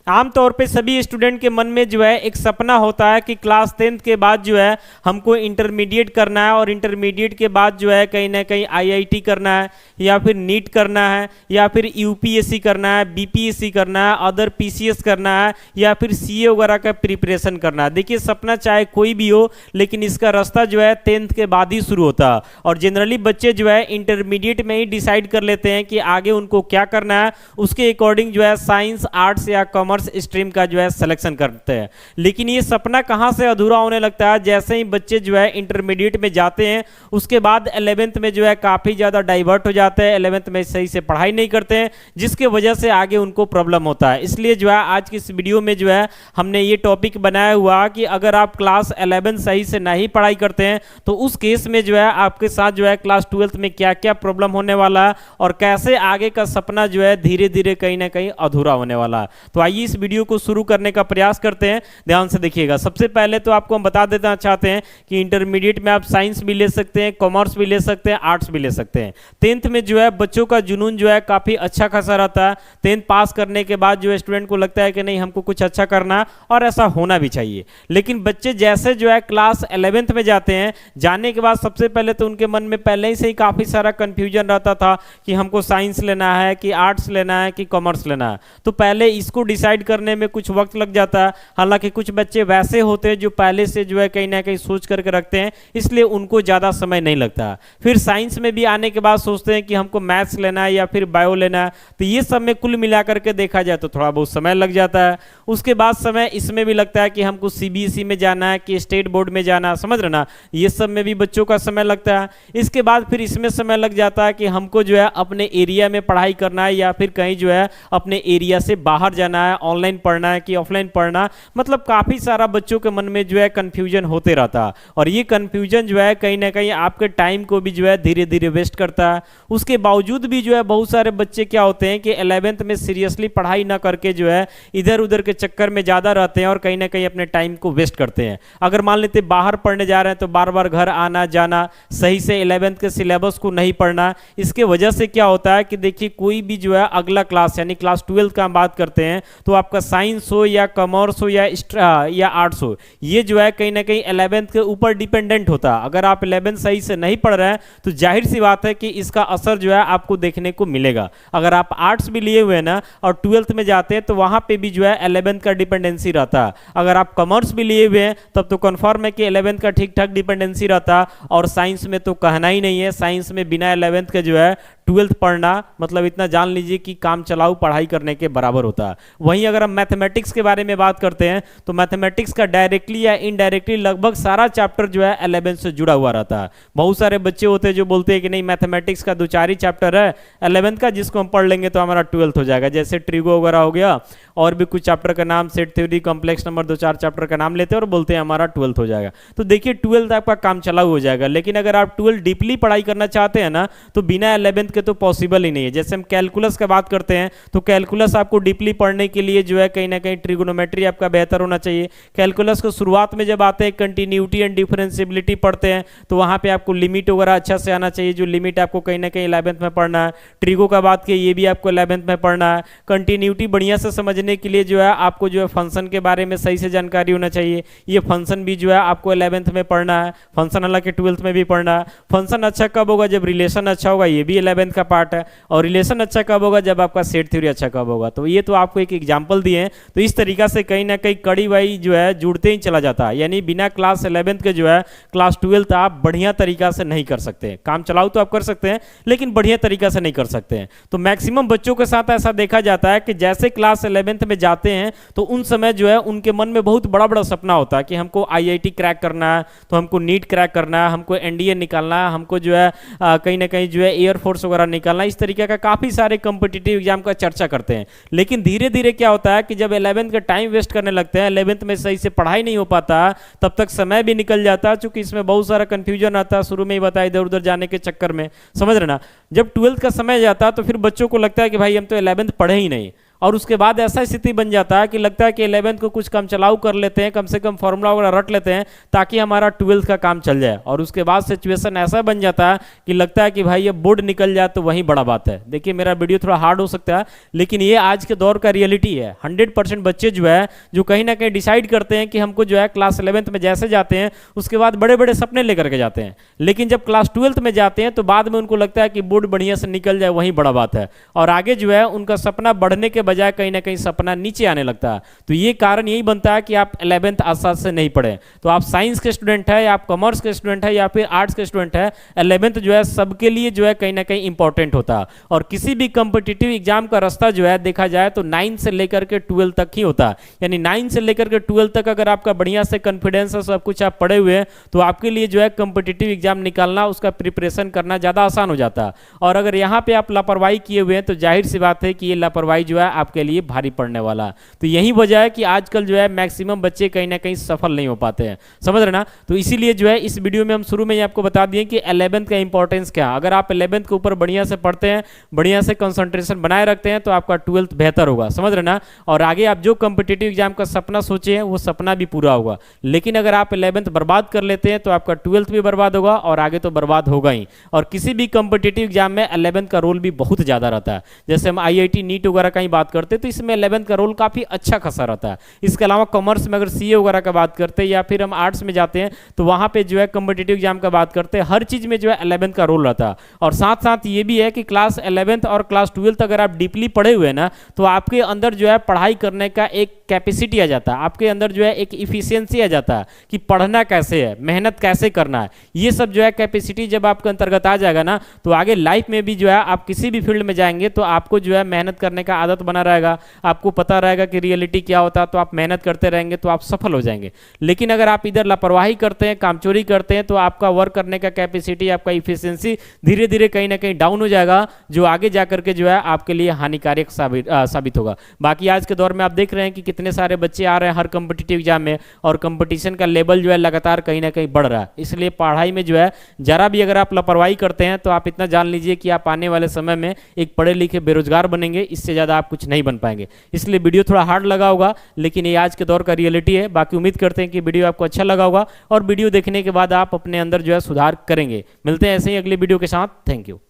आमतौर पे सभी स्टूडेंट के मन में जो है एक सपना होता है कि क्लास 10th के बाद जो है हमको इंटरमीडिएट करना है और इंटरमीडिएट के बाद जो है कहीं ना कहीं आईआईटी करना है या फिर नीट करना है या फिर यूपीएससी करना है, बीपीएससी करना है, अदर पीसीएस करना है या फिर सीए वगैरह का प्रिपरेशन करना है। देखिए सपना चाहे कोई भी हो लेकिन इसका रास्ता जो है 10th के बाद ही शुरू होता है और जनरली बच्चे जो है इंटरमीडिएट में ही डिसाइड कर लेते हैं कि आगे उनको क्या करना है, उसके अकॉर्डिंग जो है साइंस, आर्ट्स या कॉमर्स स्ट्रीम का जो है सिलेक्शन करते हैं। लेकिन ये सपना कहाँ से अधूरा होने लगता है, जैसे ही बच्चे जो है इंटरमीडिएट में जाते हैं उसके बाद 11th में जो है काफ़ी ज़्यादा डाइवर्ट हो जाते हैं, 11th में सही से पढ़ाई नहीं करते हैं जिसके वजह से आगे उनको प्रॉब्लम होता है। इसलिए जो है आज की इस वीडियो में जो है हमने ये टॉपिक बनाया हुआ कि अगर आप क्लास 11 सही से नहीं पढ़ाई करते हैं तो उस केस में जो है आपके साथ जो है क्लास 12th में क्या क्या प्रॉब्लम होने वाला है और कैसे आगे का सपना जो है धीरे धीरे कहीं ना कहीं अधूरा होने वाला है। तो आइए इस वीडियो को शुरू करने का प्रयास करते हैं, ध्यान से देखिएगा। सबसे पहले तो आपको हम बता देना चाहते हैं कि इंटरमीडिएट में आप साइंस भी ले सकते हैं, कॉमर्स भी ले सकते हैं, आर्ट्स भी ले सकते हैं। 10th में जो है बच्चों का जुनून जो है काफ़ी अच्छा खासा रहता है। 10th पास करने के बाद जो है स्टूडेंट को लगता है कि नहीं हमको कुछ अच्छा करना और ऐसा होना भी चाहिए। लेकिन बच्चे जैसे जो है क्लास 11th में जाते हैं, जाने के बाद सबसे पहले तो उनके मन में पहले ही से ही काफ़ी सारा कन्फ्यूजन रहता था कि हमको साइंस लेना है कि आर्ट्स लेना है कि कॉमर्स लेना है। तो पहले इसको डिसाइड करने में कुछ वक्त लग जाता है। हालांकि कुछ बच्चे वैसे होते हैं जो पहले से जो है कहीं ना कहीं सोच करके रखते हैं, इसलिए उनको ज़्यादा समय नहीं लगता। फिर साइंस में भी आने के बाद सोचते हैं कि हमको मैथ्स लेना है या फिर बायो लेना है। तो ये सब में कुल मिलाकर के देखा जाए तो थोड़ा बहुत समय लग जाता है। उसके बाद समय इसमें भी लगता है कि हमको सीबीएसई में जाना है कि स्टेट बोर्ड में जाना है, समझ रहे ना, ये सब में भी बच्चों का समय लगता है। इसके बाद फिर इसमें समय लग जाता है कि हमको जो है अपने एरिया में पढ़ाई करना है या फिर कहीं जो है अपने एरिया से बाहर जाना है, ऑनलाइन पढ़ना है कि ऑफलाइन पढ़ना। मतलब काफ़ी सारा बच्चों के मन में जो है कन्फ्यूजन होते रहता है और ये कन्फ्यूजन जो है कहीं ना कहीं आपके टाइम को भी जो है धीरे धीरे वेस्ट करता है। उसके बावजूद भी जो है बहुत सारे बच्चे क्या होते हैं कि 11th में सीरियसली पढ़ाई ना करके जो है इधर उधर के चक्कर में ज़्यादा रहते हैं और कहीं ना कहीं अपने टाइम को वेस्ट करते हैं। अगर मान लेते बाहर पढ़ने जा रहे हैं तो बार बार घर आना जाना, सही से 11th के सिलेबस को नहीं पढ़ना, इसके वजह से क्या होता है कि देखिए कोई भी जो है अगला क्लास यानी क्लास 12th का हम बात करते हैं तो आपका साइंस हो या कॉमर्स हो या आर्ट्स हो, ये जो है कहीं ना कहीं 11th के ऊपर डिपेंडेंट होता है। अगर आप 11th सही से नहीं पढ़ रहे हैं तो जाहिर सी बात है कि इसका असर जो है आपको देखने को मिलेगा। अगर आप आर्ट्स भी लिए हुए हैं ना और 12th में जाते हैं तो वहां पे भी जो है 11th का डिपेंडेंसी रहता है। अगर आप कॉमर्स भी लिए हुए हैं तब तो कन्फर्म है कि 11th का ठीक ठाक डिपेंडेंसी रहता है और साइंस में तो कहना ही नहीं है। साइंस में बिना 11th के जो है 12th पढ़ना मतलब इतना जान लीजिए कि काम चलाऊ पढ़ाई करने के बराबर होता है। वहीं अगर हम मैथमेटिक्स के बारे में बात करते हैं तो मैथमेटिक्स का डायरेक्टली या इनडायरेक्टली लगभग सारा चैप्टर जो है 11th से जुड़ा हुआ रहता है। बहुत सारे बच्चे होते हैं जो बोलते हैं कि नहीं मैथमेटिक्स का 2-4 ही चैप्टर है 11th का, जिसको हम पढ़ लेंगे तो हमारा 12th हो जाएगा। जैसे ट्रिगो वगैरह हो गया और भी कुछ चैप्टर का नाम, set theory, complex number, 2-4 chapter का नाम लेते हैं और बोलते हैं हमारा 12th हो जाएगा। तो देखिए 12th आपका काम चलाऊ हो जाएगा। लेकिन अगर आप 12th डीपली पढ़ाई करना चाहते हैं ना तो बिना 11th के तो पॉसिबल ही नहीं है। जैसे हम कैलकुलस का बात करते हैं तो कैलकुलस आपको डीपली पढ़ने के लिए जो है कहीं ना कहीं ट्रिगोनोमेट्री आपका बेहतर होना चाहिए। कैलकुलस को शुरुआत में जब आते हैं कंटिन्यूटी एंड डिफरेंशियबिलिटी पढ़ते हैं तो वहां पे आपको लिमिट वगैरह अच्छा से आना चाहिए, जो लिमिट आपको कहीं ना कहीं 11th में पढ़ना है। ट्रिगो का बात किया, ये भी आपको 11th में पढ़ना है। कंटिन्यूटी बढ़िया से समझने के लिए जो है आपको जो है फंक्शन के बारे में सही से जानकारी होना चाहिए। ये फंक्शन भी जो है आपको 11th में पढ़ना है। फंक्शन हालांकि 12th में भी पढ़ना है। फंक्शन अच्छा कब होगा, जब रिलेशन अच्छा होगा, ये भी 11th का पार्ट है। और रिलेशन अच्छा कब होगा, जब आपका सेट थ्योरी अच्छा कब होगा। तो ये तो आपको एक एग्जांपल दिए हैं। तो इस तरीका से कहीं ना कहीं कड़ी वाई जो है जुड़ते ही चला जाता है। यानी बिना क्लास 11th के जो है क्लास 12th आप बढ़िया तरीका से नहीं कर सकते। काम चलाओ तो आप कर सकते हैं लेकिन बढ़िया तरीका से नहीं कर सकते हैं। तो मैक्सिमम बच्चों के साथ ऐसा देखा जाता है कि जैसे क्लास 11th में जाते हैं तो उन समय जो है उनके मन में बहुत बड़ा बड़ा सपना होता है कि हमको आईआईटी क्रैक करना है, तो हमको नीट क्रैक करना है, हमको एनडीए निकालना है, हमको जो है कहीं ना कहीं जो है एयरफोर्स वगैरह निकालना है। इस तरीके का काफ़ी सारे कॉम्पिटिटिव एग्जाम का चर्चा करते हैं। लेकिन धीरे धीरे क्या होता है कि जब 11th का टाइम वेस्ट करने लगते हैं, 11th में सही से पढ़ाई नहीं हो पाता, तब तक समय भी निकल जाता है। चूंकि इसमें बहुत सारा कंफ्यूजन आता है, शुरू में ही बताया, इधर उधर जाने के चक्कर में, समझ रहे ना। जब 12th का समय जाता है तो फिर बच्चों को लगता है कि भाई हम तो 11th पढ़े ही नहीं और उसके बाद ऐसा स्थिति बन जाता है कि लगता है कि 11th को कुछ काम चलाऊ कर लेते हैं, कम से कम फॉर्मूला वगैरह रट लेते हैं ताकि हमारा 12th का काम चल जाए। और उसके बाद सिचुएशन ऐसा बन जाता है कि लगता है कि भाई ये बोर्ड निकल जाए तो वही बड़ा बात है। देखिए मेरा वीडियो थोड़ा हार्ड हो सकता है, लेकिन ये आज के दौर का रियलिटी है। 100% बच्चे जो है जो कहीं ना कहीं डिसाइड करते हैं कि हमको जो है क्लास 11th में जैसे जाते हैं उसके बाद बड़े बड़े सपने लेकर के जाते हैं, लेकिन जब क्लास 12th में जाते हैं तो बाद में उनको लगता है कि बोर्ड बढ़िया से निकल जाए वही बड़ा बात है, और आगे जो है उनका सपना बढ़ने के बजाय कहीं ना कहीं सपना नीचे आने लगता है। तो ये कारण यही बनता है कि आप 11th आसानी से नहीं पढ़े। तो आप साइंस के स्टूडेंट है या आप कॉमर्स के स्टूडेंट है या फिर आर्ट्स के स्टूडेंट है, 11th जो है सबके लिए जो है कहीं ना कहीं इंपॉर्टेंट होता है। और किसी भी कॉम्पिटिटिव एग्जाम का रास्ता जो है देखा जाए तो 9 से लेकर के 12 तक ही होता है। यानी 9 से लेकर के 12 तक अगर आपका बढ़िया से कॉन्फिडेंस है, सब कुछ आप पढ़े हुए हैं, तो आपके लिए जो है कॉम्पिटिटिव एग्जाम निकालना, उसका प्रिपरेशन करना ज़्यादा आसान हो जाता है। और अगर यहाँ पे आप लापरवाही किए हुए हैं तो जाहिर सी बात है कि ये लापरवाही जो है आपके लिए भारी पड़ने वाला है। तो यही वजह है कि आजकल जो है मैक्सिमम बच्चे कहीं ना कहीं सफल नहीं हो पाते हैं, समझ रहे ना। तो इसीलिए जो है इस वीडियो में हम शुरू में ही आपको बता दिए कि 11th का इंपॉर्टेंस क्या है। अगर आप 11th के ऊपर बढ़िया से पढ़ते हैं, बढ़िया से कंसंट्रेशन बनाए रखते हैं, तो आपका 12th बेहतर होगा, समझ रहे ना। और आगे आप जो कॉम्पिटिटिव एग्जाम का सपना सोचे हैं वो सपना भी पूरा होगा। लेकिन अगर आप 11th बर्बाद कर लेते हैं तो आपका 12th भी बर्बाद होगा और आगे तो बर्बाद होगा ही। और किसी भी कॉम्पिटिटिव एग्जाम में 11th का रोल भी बहुत ज़्यादा रहता है। जैसे हम IIT नीट वगैरह का ही बात करते हैं तो इसमें 11th का रोल काफ़ी अच्छा खासा रहता है। इसके अलावा कॉमर्स में अगर CA वगैरह का बात करते हैं या फिर हम आर्ट्स में जाते हैं तो वहाँ पे जो है कॉम्पिटिटिव एग्जाम का बात करते हैं, हर चीज़ में जो है 11th का रोल रहता है। और साथ साथ ये भी है कि क्लास 11th और क्लास 12th अगर आप डीपली पढ़े हुए हैं ना तो आपके अंदर जो है पढ़ाई करने का एक कैपेसिटी आ जाता है, आपके अंदर जो है एक इफिशियंसी आ जाता है कि पढ़ना कैसे है, मेहनत कैसे करना है। ये सब जो है कैपेसिटी जब आपके अंतर्गत आ जाएगा ना तो आगे लाइफ में भी जो है आप किसी भी फील्ड में जाएंगे तो आपको जो है मेहनत करने का आदत बना रहेगा, आपको पता रहेगा कि रियलिटी क्या होता है, तो आप मेहनत करते रहेंगे तो आप सफल हो जाएंगे। लेकिन अगर आप इधर लापरवाही करते हैं, कामचोरी करते हैं, तो आपका वर्क करने का कैपेसिटी, आपका इफिशियंसी धीरे धीरे कहीं ना कहीं डाउन हो जाएगा, जो आगे जाकर के जो है आपके लिए हानिकारक साबित होगा। बाकी आज के दौर में आप देख रहे हैं कि कितने सारे बच्चे आ रहे हैं हर कॉम्पिटिटिव एग्जाम में, और कंपटीशन का लेवल जो है लगातार कहीं ना कहीं बढ़ रहा है। इसलिए पढ़ाई में जो है जरा भी अगर आप लापरवाही करते हैं तो आप इतना जान लीजिए कि आप आने वाले समय में एक पढ़े लिखे बेरोजगार बनेंगे, इससे ज़्यादा आप कुछ नहीं बन पाएंगे। इसलिए वीडियो थोड़ा हार्ड लगा होगा, लेकिन ये आज के दौर का रियलिटी है। बाकी उम्मीद करते हैं कि वीडियो आपको अच्छा लगा होगा और वीडियो देखने के बाद आप अपने अंदर जो है सुधार करेंगे। मिलते हैं ऐसे ही अगले वीडियो के साथ। Thank you.